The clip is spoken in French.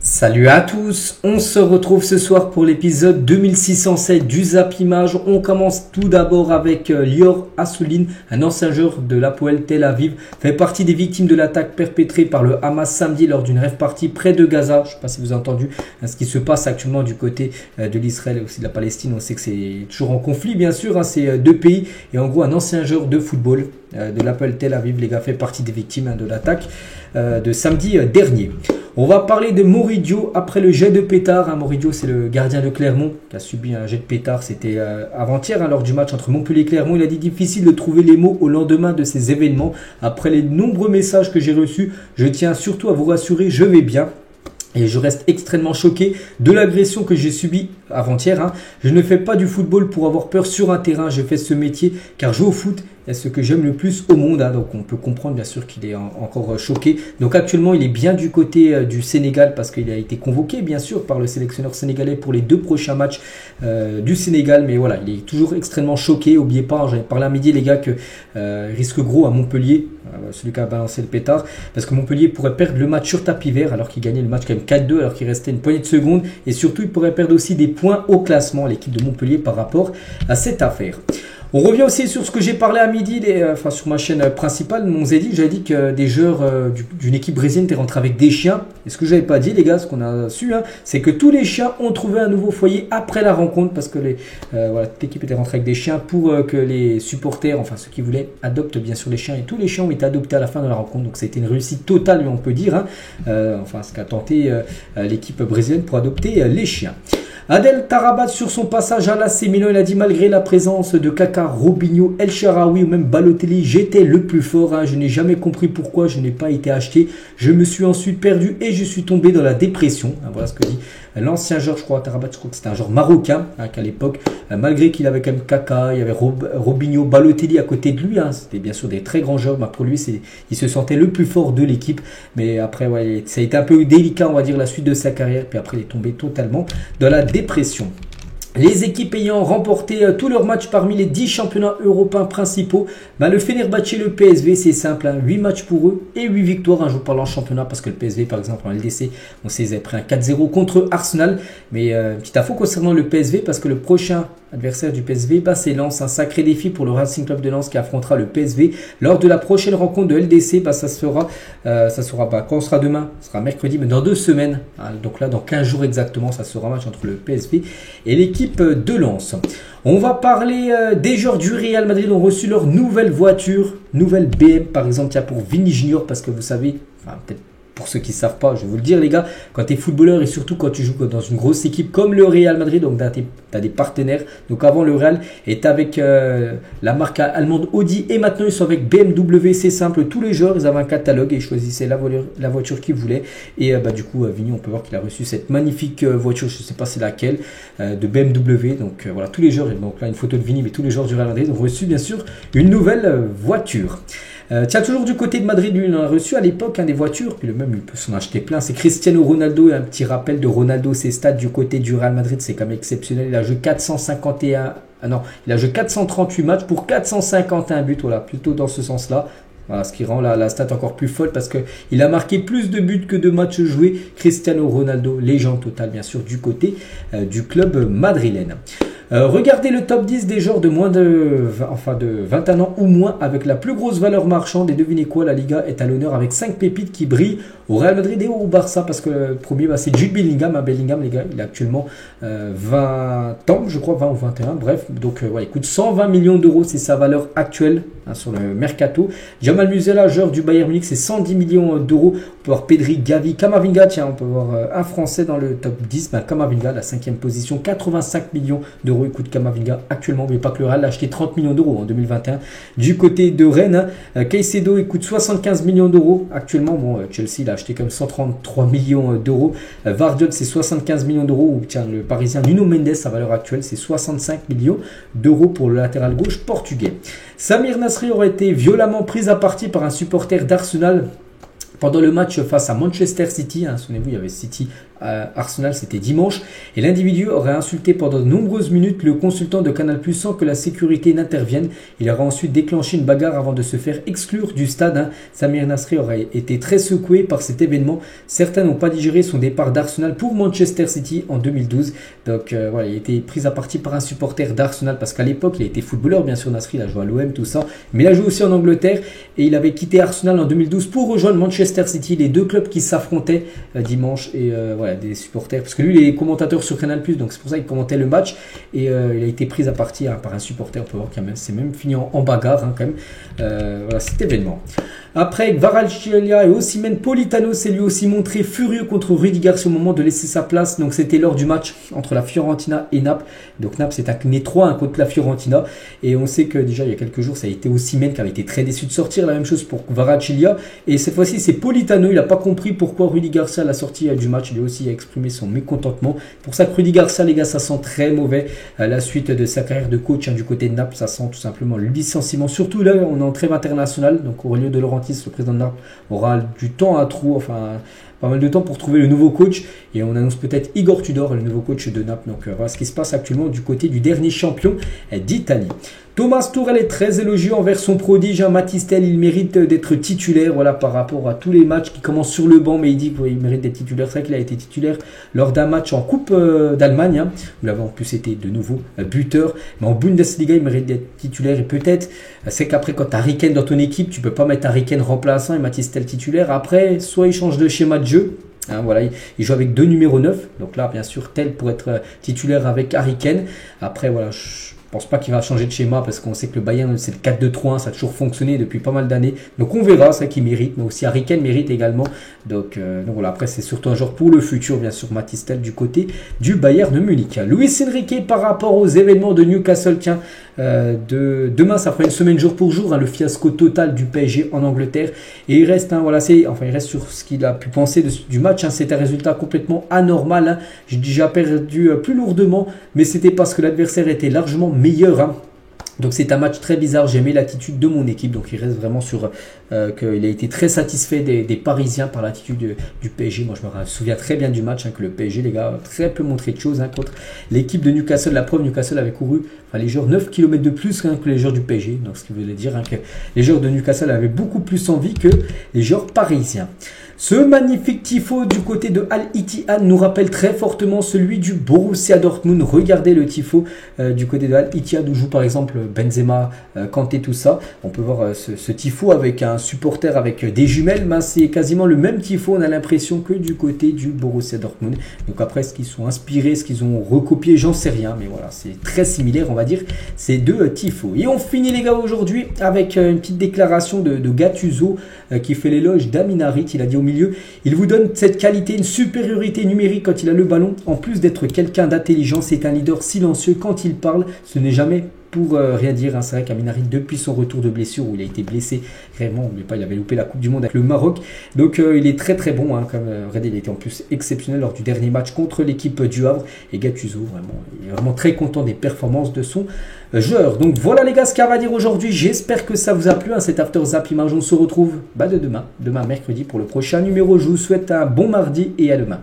Salut à tous, on se retrouve ce soir pour l'épisode 2607 du Zap Image. On commence tout d'abord avec Lior Assouline, un ancien joueur de l'Hapoel Tel Aviv, fait partie des victimes de l'attaque perpétrée par le Hamas samedi lors d'une rave party près de Gaza. Je ne sais pas si vous avez entendu ce qui se passe actuellement du côté de l'Israël et aussi de la Palestine. On sait que c'est toujours en conflit bien sûr, ces deux pays. Et en gros un ancien joueur de football de l'Hapoel Tel Aviv, les gars, fait partie des victimes de l'attaque de samedi dernier. On va parler de Moridio après le jet de pétard. Moridio, c'est le gardien de Clermont qui a subi un jet de pétard. C'était avant-hier lors du match entre Montpellier et Clermont. Il a dit difficile de trouver les mots au lendemain de ces événements. Après les nombreux messages que j'ai reçus, je tiens surtout à vous rassurer, je vais bien. Et je reste extrêmement choqué de l'agression que j'ai subie avant-hier. Je ne fais pas du football pour avoir peur sur un terrain. Je fais ce métier car jouer au foot est ce que j'aime le plus au monde. Donc on peut comprendre bien sûr qu'il est encore choqué. Donc actuellement il est bien du côté du Sénégal parce qu'il a été convoqué bien sûr par le sélectionneur sénégalais pour les 2 prochains matchs du Sénégal. Mais voilà, il est toujours extrêmement choqué. N'oubliez pas, j'avais parlé à midi les gars que risque gros à Montpellier, celui qui a balancé le pétard, parce que Montpellier pourrait perdre le match sur tapis vert alors qu'il gagnait le match quand même 4-2 alors qu'il restait une poignée de secondes. Et surtout il pourrait perdre aussi des points au classement, l'équipe de Montpellier, par rapport à cette affaire. On revient aussi sur ce que j'ai parlé à midi, sur ma chaîne principale, mon Zeddy. J'avais dit que des joueurs d'une équipe brésilienne étaient rentrés avec des chiens. Et ce que je n'avais pas dit, les gars, ce qu'on a su, c'est que tous les chiens ont trouvé un nouveau foyer après la rencontre. Parce que toute l'équipe était rentrée avec des chiens pour que les supporters, enfin ceux qui voulaient, adoptent bien sûr les chiens. Et tous les chiens ont été adoptés à la fin de la rencontre. Donc c'était une réussite totale, on peut dire. Ce qu'a tenté l'équipe brésilienne pour adopter les chiens. Adel Tarabat sur son passage à l'AC Milan, il a dit malgré la présence de Kaka, Robinho, El Shaarawy ou même Balotelli, j'étais le plus fort. Je n'ai jamais compris pourquoi je n'ai pas été acheté. Je me suis ensuite perdu et je suis tombé dans la dépression. Voilà ce que dit l'ancien joueur, je crois, Tarabat, je crois que c'était un joueur marocain qu'à l'époque, malgré qu'il avait quand même Kaka, il y avait Robinho, Balotelli à côté de lui. C'était bien sûr des très grands joueurs, mais pour lui, il se sentait le plus fort de l'équipe. Mais après, ça a été un peu délicat, on va dire, la suite de sa carrière. Puis après, il est tombé totalement dans la dépression. Les équipes ayant remporté tous leurs matchs parmi les 10 championnats européens principaux, le Fenerbahçe et le PSV, c'est simple, 8 matchs pour eux et 8 victoires. Je vous parle en championnat parce que le PSV, par exemple, en LDC, on sait, ils avaient pris un 4-0 contre Arsenal. Mais petite info concernant le PSV, parce que le prochain adversaire du PSV, c'est Lens, un sacré défi pour le Racing Club de Lens qui affrontera le PSV lors de la prochaine rencontre de LDC. Ça sera quand on sera demain, ce sera mercredi, mais dans 2 semaines. Donc là, dans 15 jours exactement, ça sera un match entre le PSV et l'équipe de Lens. On va parler des joueurs du Real Madrid ont reçu leur nouvelle voiture, nouvelle BM par exemple, pour Vini Junior, parce que vous savez, peut-être pour ceux qui ne savent pas, je vais vous le dire les gars, quand tu es footballeur et surtout quand tu joues dans une grosse équipe comme le Real Madrid, donc tu as des partenaires. Donc avant le Real est avec la marque allemande Audi et maintenant ils sont avec BMW. C'est simple, tous les joueurs ils avaient un catalogue et ils choisissaient la voiture qu'ils voulaient. Et du coup Vini, on peut voir qu'il a reçu cette magnifique voiture, je ne sais pas c'est laquelle, de BMW. Donc voilà, tous les joueurs, donc là une photo de Vini, mais tous les joueurs du Real Madrid ont reçu bien sûr une nouvelle voiture. Tiens, toujours du côté de Madrid, lui, il en a reçu à l'époque des voitures, puis le même, il peut s'en acheter plein. C'est Cristiano Ronaldo, un petit rappel de Ronaldo, ses stats du côté du Real Madrid, c'est quand même exceptionnel. Il a joué 438 matchs pour 451 buts, voilà, plutôt dans ce sens-là. Voilà, ce qui rend la stat encore plus folle parce qu'il a marqué plus de buts que de matchs joués. Cristiano Ronaldo, légende totale bien sûr du côté du club madrilène. Regardez le top 10 des joueurs de moins de 21 ans ou moins avec la plus grosse valeur marchande. Et devinez quoi, la Liga est à l'honneur avec 5 pépites qui brillent au Real Madrid et au Barça. Parce que le premier, c'est Jude Bellingham. Bellingham, les gars, il a actuellement 20 ans, je crois, 20 ou 21. Bref, donc il coûte 120 millions d'euros, c'est sa valeur actuelle sur le mercato. Jamal Musiala, joueur du Bayern Munich, c'est 110 millions d'euros. On peut voir Pedri, Gavi, Camavinga. Tiens, on peut voir un Français dans le top 10. Camavinga, la 5e position, 85 millions d'euros. Il coûte Camavinga actuellement. N'oubliez pas que le Real a acheté 30 millions d'euros en 2021. Du côté de Rennes, Caicedo, il coûte 75 millions d'euros actuellement. Chelsea, il a acheté comme 133 millions d'euros. Vardiol, c'est 75 millions d'euros. Tiens, le Parisien Nuno Mendes, sa valeur actuelle, c'est 65 millions d'euros pour le latéral gauche portugais. Samir Nasri aurait été violemment pris à partie par un supporter d'Arsenal pendant le match face à Manchester City. Souvenez-vous, il y avait City Arsenal, c'était dimanche, et l'individu aurait insulté pendant de nombreuses minutes le consultant de Canal+ sans que la sécurité n'intervienne. Il aurait ensuite déclenché une bagarre avant de se faire exclure du stade. Samir Nasri aurait été très secoué par cet événement. Certains n'ont pas digéré son départ d'Arsenal pour Manchester City en 2012. Donc voilà, il a été pris à partie par un supporter d'Arsenal parce qu'à l'époque, il a été footballeur, bien sûr, Nasri, il a joué à l'OM, tout ça, mais il a joué aussi en Angleterre et il avait quitté Arsenal en 2012 pour rejoindre Manchester City, les deux clubs qui s'affrontaient dimanche, et voilà, des supporters, parce que lui il est commentateur sur Canal+, donc c'est pour ça qu'il commentait le match, et il a été pris à partie par un supporter. On peut voir qu'il c'est même fini en bagarre quand même. Voilà cet événement. Après, Kvaratskhelia et Osimhen, Politano s'est lui aussi montré furieux contre Rudi Garcia au moment de laisser sa place. Donc c'était lors du match entre la Fiorentina et Naples. Donc Naples s'est incliné 3-1 contre la Fiorentina. Et on sait que déjà il y a quelques jours, ça a été Osimhen qui avait été très déçu de sortir. La même chose pour Kvaratskhelia. Et cette fois-ci, c'est Politano. Il n'a pas compris pourquoi Rudi Garcia l'a sorti du match. Il a aussi exprimé son mécontentement. Pour ça que Rudi Garcia, les gars, ça sent très mauvais. La suite de sa carrière de coach du côté de Naples, ça sent tout simplement le licenciement. Surtout là, on est en trêve internationale. Donc Aurelio De Laurentiis, le président de Naples, aura du temps à pas mal de temps pour trouver le nouveau coach, et on annonce peut-être Igor Tudor, le nouveau coach de Naples. Donc voilà ce qui se passe actuellement du côté du dernier champion d'Italie. Thomas Tuchel est très élogieux envers son prodige, Mathys Tel. Il mérite d'être titulaire, voilà, par rapport à tous les matchs qui commencent sur le banc, mais il dit qu'il mérite d'être titulaire. C'est vrai qu'il a été titulaire lors d'un match en Coupe d'Allemagne, où il avait en plus été de nouveau buteur, mais en Bundesliga il mérite d'être titulaire. Et peut-être, c'est qu'après quand tu as Harry Kane dans ton équipe, tu peux pas mettre Harry Kane remplaçant et Mathys Tel titulaire. Après, soit il change de schéma de jeu, voilà, il joue avec 2 numéros 9, donc là bien sûr Tel pour être titulaire avec Harry Kane. Après voilà, je pense pas qu'il va changer de schéma parce qu'on sait que le Bayern c'est le 4-2-3-1, ça a toujours fonctionné depuis pas mal d'années. Donc on verra, c'est qu'il mérite, mais aussi Harry Kane mérite également. Donc voilà, après c'est surtout un joueur pour le futur, bien sûr, Mathys Tel du côté du Bayern de Munich. Luis Enrique par rapport aux événements de Newcastle, tiens, demain ça fera une semaine jour pour jour, le fiasco total du PSG en Angleterre, et il reste, il reste sur ce qu'il a pu penser du match. C'est un résultat complètement anormal. J'ai déjà perdu plus lourdement, mais c'était parce que l'adversaire était largement meilleur. Donc c'est un match très bizarre, j'ai aimé l'attitude de mon équipe, donc il reste vraiment sur qu'il a été très satisfait des Parisiens par l'attitude du PSG. Moi je me souviens très bien du match, que le PSG, les gars, a très peu montré de choses contre l'équipe de Newcastle. La preuve, Newcastle avait couru, les joueurs 9 km de plus que les joueurs du PSG, donc ce qui veut dire que les joueurs de Newcastle avaient beaucoup plus envie que les joueurs parisiens. Ce magnifique tifo du côté de Al-Ittihad nous rappelle très fortement celui du Borussia Dortmund. Regardez le tifo du côté de Al-Ittihad où joue par exemple Benzema, Kanté, tout ça. On peut voir ce tifo avec un supporter avec des jumelles. C'est quasiment le même tifo, on a l'impression, que du côté du Borussia Dortmund. Donc après, ce qu'ils sont inspirés, ce qu'ils ont recopié, j'en sais rien. Mais voilà, c'est très similaire, on va dire, ces deux tifos. Et on finit, les gars, aujourd'hui avec une petite déclaration de Gattuso qui fait l'éloge d'Amin Harit. Il a dit au milieu, il vous donne cette qualité, une supériorité numérique quand il a le ballon. En plus d'être quelqu'un d'intelligent, c'est un leader silencieux quand il parle. Ce n'est jamais pour rien dire. C'est vrai qu'Amin Harit, depuis son retour de blessure où il a été blessé, vraiment, n'oubliez pas, il avait loupé la Coupe du Monde avec le Maroc. Donc il est très très bon. Comme regardez, il était en plus exceptionnel lors du dernier match contre l'équipe du Havre. Et Gattuso, vraiment, il est vraiment très content des performances de son joueur. Donc voilà, les gars, ce qu'il y a à dire aujourd'hui. J'espère que ça vous a plu, cet After Zap Image. On se retrouve demain mercredi pour le prochain numéro. Je vous souhaite un bon mardi et à demain.